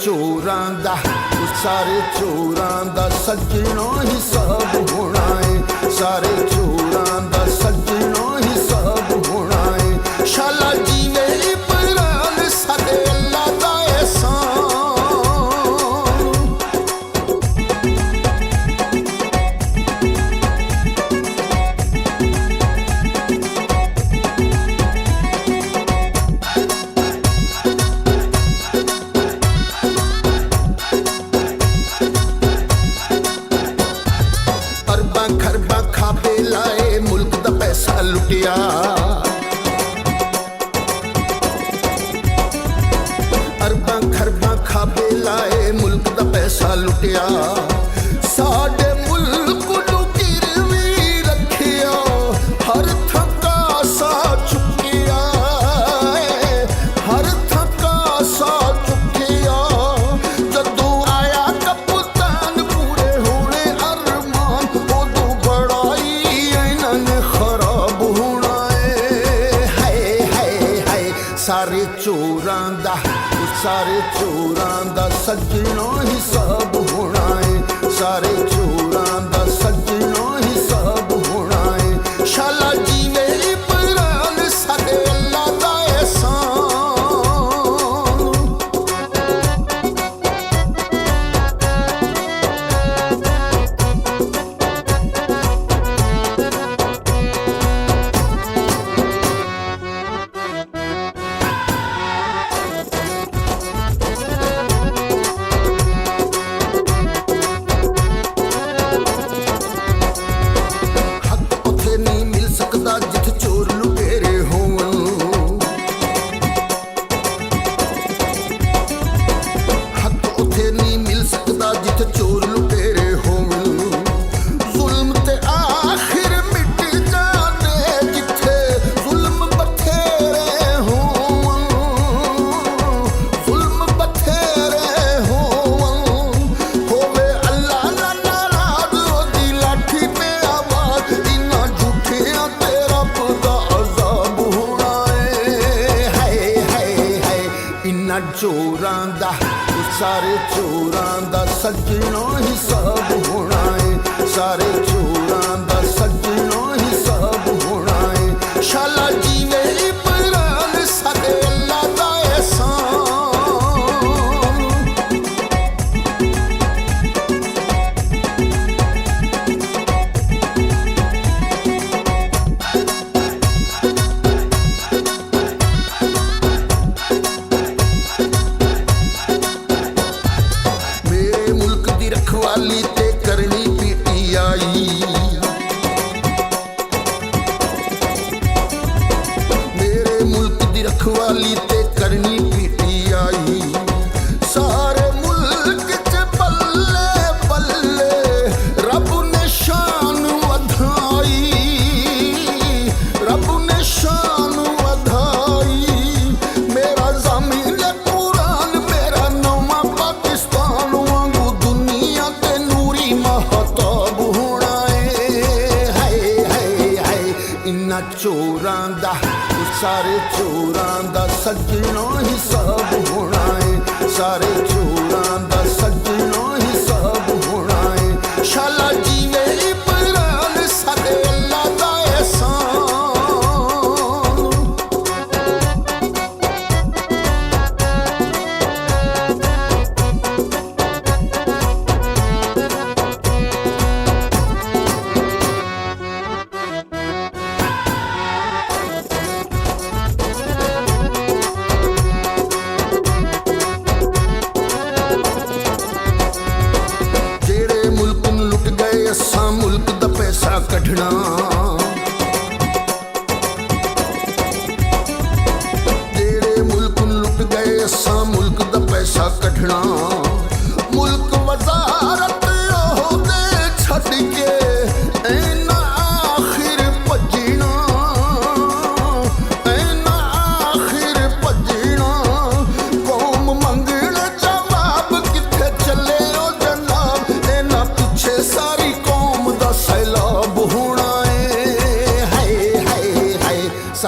चोरां दा सारे चोरां दा सज्जनों हिसाब होना है सारे चोरां दा सज्जनों हिसाब होना है शाला जीवे इमरान साडे अल्लाह दा एहसान खरबा खाबे लाए मुल्क दा पैसा लुटिया अरबा खरबा खाबे लाए मुल्क दा पैसा लुटिया साडे मुल्क नू गिरवी रखिया हर थका सा चुकिया हर थका सा चुकिया जदों आया कप्तान पूरे होने अरमान उदों बड़ाई इन्हां खराब होना है सारे चोरां दा सज्जनों हिसाब होना है सारे चोरां दा सज्जनों हिसाब होना है शाला जीवे इमरान साडे अल्लाह दा एहसान जिथ चोर लुटेरे होवन हक उथे नहीं मिल सकता जिथ चोर लुटेरे होवन जुल्म ते आखिर मिट जाते जिथे जुल्म बथेरे होवन जुल्म बथेरे होवन होवे अल्लाह ना नाराज ओदी लाठी पे आवाज इन्ना झूठियां चोरां दा सारे चोरां दा सज्जनों हिसाब होना है सारे चोरां दा सज्जनों हिसाब होना है शाला जीवे इमरान साडे अल्लाह दा एहसान रखवाली ते करनी पीटीआई मेरे मुल्क दी रखवाली ते करनी पीटीआई सारे मुल्क च बल्ले बल्ले रब ने शान वधाई रब ने शान वधाई मेरा ज़मीन कुरान मेरा नौमा पाकिस्तान वांगू दुनिया ते नूरी महताब होना है इन्ना चोरां दा सारे चोरां दा सज्जनों हिसाब होना है सारे चोरां दा सज्जनों हिसाब होना है शाला जीवे इमरान साडे अल्लाह दा एहसान असा मुल्क दा पैसा कढ़ना जेड़े मुल्क लुट गए असा मुल्क दा पैसा कढ़ना मुल्क वजारत ओहदे छड़ के ऐना आखिर भजना ऐना आखिर भजना कौम मंगण जवाब किथे चले ओ जनाब ऐना पिछे सारी कौम दा सैलाब होना है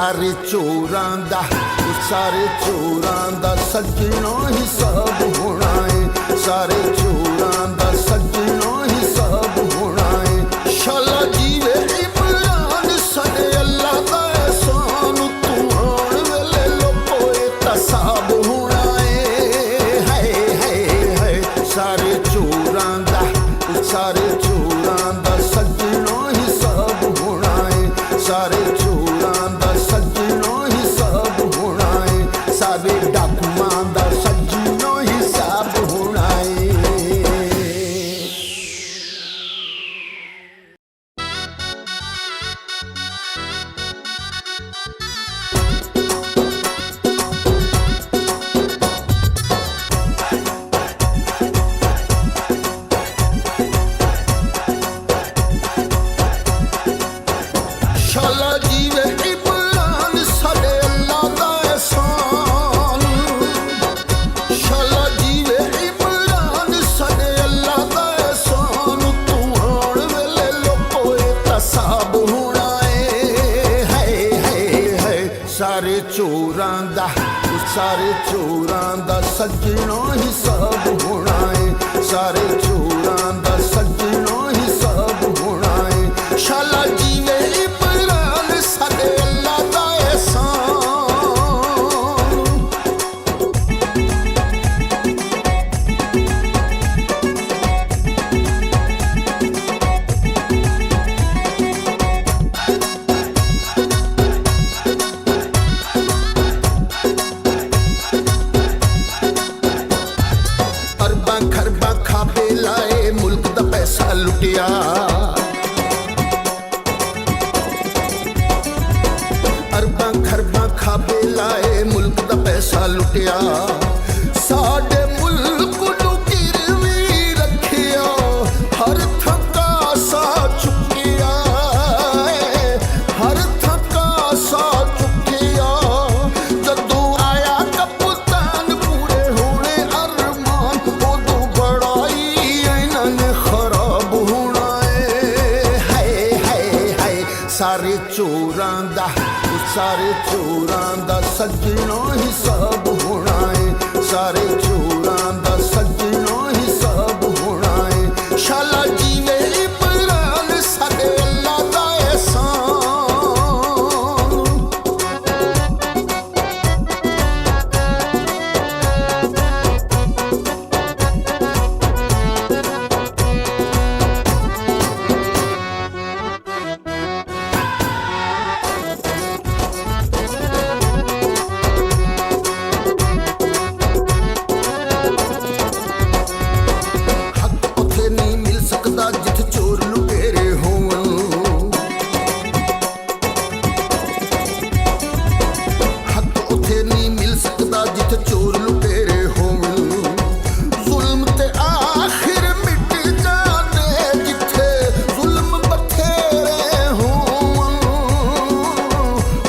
ਸਾਰੇ ਚੋਰਾਂ ਦਾ ਸਾਰੇ ਚੋਰਾਂ ਦਾ ਸੱਜਣੋ ਹਿਸਾਬ ਹੋਣਾ ਏ ਸਾਰੇ ਚੋਰਾਂ ਦਾ ਸੱਜਣੋ ਹਿਸਾਬ ਹੋਣਾ ਏ ਸ਼ਾਲਾ ਜੀਵੇ ਇਮਰਾਨ ਸਾਡੇ ਅੱਲਾ ਦਾ ਐਹਸਾਨ ਤੂੰ ਆਉਣ ਵੇਲੇ ਲੋਕੋ ਇਹ ਤਾਂ ਸਾਬ ਹੋਣਾ ਏ ਹਾਏ ਹਾਏ ਹਾਏ ਸਾਰੇ ਚੋਰਾਂ ਦਾ ਸਾਰੇ ਚੋਰਾਂ ਦਾ ਸੱਜਣੋ ਹਿਸਾਬ ਹੋਣਾ ਏ ਸਾਰੇ ਚੋਰਾਂ ਦਾ ਸੱਜਣੋ ਹਿਸਾਬ ਹੋਣਾ ਏ ਸਾਰੇ ਡਾਕੂਆਂ ਦਾ ਸੱਜਣੋ ਹਿਸਾਬ ਹੋਣਾ ਏ ਸ਼ਾਲਾ ਜੀਵੇ ਇਮਰਾਨ ਸਾਡੇ ਅੱਲਾ ਦਾ ਐਹਸਾਨ ਸ਼ਾਲਾ ਜੀਵੇ ਇਮਰਾਨ ਸਾਡੇ ਅੱਲਾ ਦਾ ਐਹਸਾਨ ਤੂੰ ਆਉਣ ਵੇਲੇ ਲੋਕੋ ਇਹ ਤਾਂ ਸਾਬ ਹੋਣਾ ਏ ਹਾਏ ਹਾਏ ਹਾਏ ਸਾਰੇ ਚੋਰਾਂ ਦਾ ਸੱਜਣੋ ਹਿਸਾਬ ਹੋਣਾ ਏ ਸਾਰੇ ਚੋਰਾਂ ਦਾ ਸੱਜਣੋ ਹਿਸਾਬ ਹੋਣਾ ਏ ਸ਼ਾਲਾ ਜੀਵੇ ਇਮਰਾਨ ਸਾਡੇ ਅੱਲਾ ਦਾ ਐਹਸਾਨ ਅਰਬਾਂ ਖਰਬਾਂ ਖਾਬੇ ਲਾਏ ਮੁਲਕ ਦਾ ਪੈਸਾ ਲੁੱਟਿਆ ਅਰਬਾਂ ਖਰਬਾਂ ਖਾਬੇ ਲਾਏ ਮੁਲਕ ਦਾ ਪੈਸਾ ਲੁੱਟਿਆ ਸਾਡੇ ਮੁਲਕ ਨੂੰ ਗਿਰਵੀ ਰੱਖਿਆ ਹਰ ਥੱਕਾ ਸਾ ਚੁੱਕਿਆ ਹਰ ਥੱਕਾ ਸਾ ਚੁੱਕਿਆ ਜਦੋਂ ਆਇਆ ਕਪਤਾਨ ਪੂਰੇ ਹੋਣੇ ਅਰਮਾਨ ਉਦੋਂ ਬੜਾਈ ਇਹਨਾਂ ਨੇ ਖਰਾਬ ਹੋਣਾ ਏ ਹਾਏ ਹਾਏ ਹਾਏ ਸਾਰੇ ਚੋਰਾਂ ਦਾ ਸੱਜਣੋ ਹਿਸਾਬ ਹੋਣਾ ਏ ਸਾਰੇ ਚੋਰਾਂ ਦਾ ਸੱਜਣੋ ਹਿਸਾਬ ਹੋਣਾ ਏ ਸ਼ਾਲਾ ਜੀਵੇ ਇਮਰਾਨ ਸਾਡੇ ਅੱਲਾ ਦਾ ਐਹਸਾਨ ਹੱਕ ਉੱਥੇ ਨਹੀਂ ਮਿਲ ਸਕਦਾ ਜਿੱਥੇ ਚੋਰ ਲੁਟੇਰੇ ਹੋਣ ਹੱਕ ਉੱਥੇ ਨਹੀਂ ਮਿਲ ਸਕਦਾ ਜਿੱਥੇ ਚੋਰ ਲੁਟੇਰੇ ਹੋਣ ਜ਼ੁਲਮ ਤੇ ਆਖਿਰ ਮਿਟ ਜਾਂਦੇ ਜਿੱਥੇ ਜ਼ੁਲਮ ਬਥੇਰੇ ਹੋਣ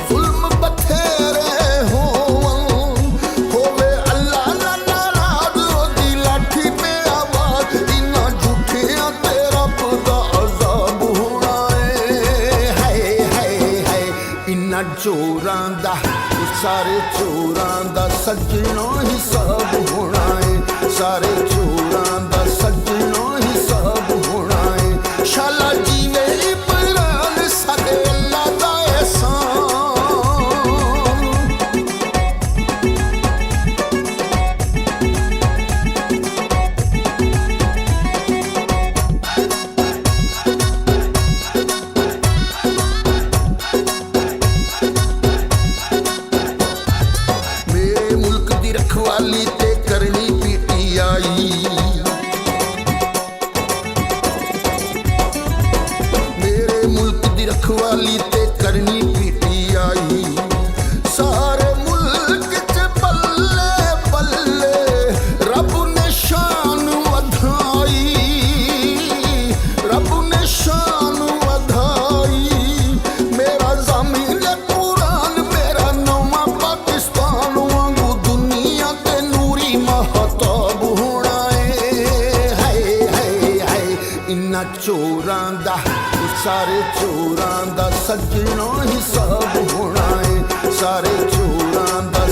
ਜ਼ੁਲਮ ਬਥੇਰੇ ਹੋਣ ਹੋਵੇ ਅੱਲਾ ਨਾ ਨਾਰਾਜ਼ ਉਹਦੀ ਲਾਠੀ ਤੇ ਆਵਾਜ਼ ਇਨ੍ਹਾਂ ਝੂਠਿਆਂ ਤੇ ਰੱਬ ਦਾ ਅਜ਼ਾਬ ਹੋਣਾ ਏ ਹਾਏ ਹਾਏ ਹਾਏ ਇਨ੍ਹਾਂ ਚੋਰਾਂ ਦਾ ਸਾਰੇ ਚੋਰਾਂ ਦਾ ਸੱਜਣੋ ਹਿਸਾਬ ਹੋਣਾ ਏ ਸਾਰੇ ਚੋਰਾਂ ਦਾ ਸੱਜਣੋ ਹਿਸਾਬ ਹੋਣਾ ਏ ਸ਼ਾਲਾ ਜੀਵੇ ਇਮਰਾਨ ਸਾਡੇ ਅੱਲਾ ਦਾ ਐਹਸਾਨ ਮੇਰੇ ਮੁਲਕ ਦੀ ਰਖਵਾਲੀ ਤੇ ਕਰਨੀ ਪੀਟੀਆਈ ਮੇਰੇ ਮੁਲਕ ਦੀ ਰਖਵਾਲੀ ਤੇ ਕਰਨੀ ਪੀਟੀਆਈ ਸਾਰੇ ਮੁਲਕ ਚ ਬੱਲੇ ਬੱਲੇ ਰੱਬ ਨੇ ਸ਼ਾਨ ਵਧਾਈ ਰੱਬ ਨੇ ਸ਼ਾਨ ਵਧਾਈ ਮੇਰਾ ਜ਼ਮੀਨ ਕੁਰਾਨ ਮੇਰਾ ਨਵਾਂ ਪਾਕਿਸਤਾਨ ਵਾਂਗੂ ਦੁਨੀਆ ਤੇ ਨੂਰੀ ਮਹਤਾਬ ਹੋਣਾ ਏ ਹਾਏ ਹਾਏ ਹਾਏ ਇਨ੍ਹਾਂ ਚੋਰਾਂ ਦਾ सारे चोरां दा सज्जणों हिसाब होना है, सारे चोरां दा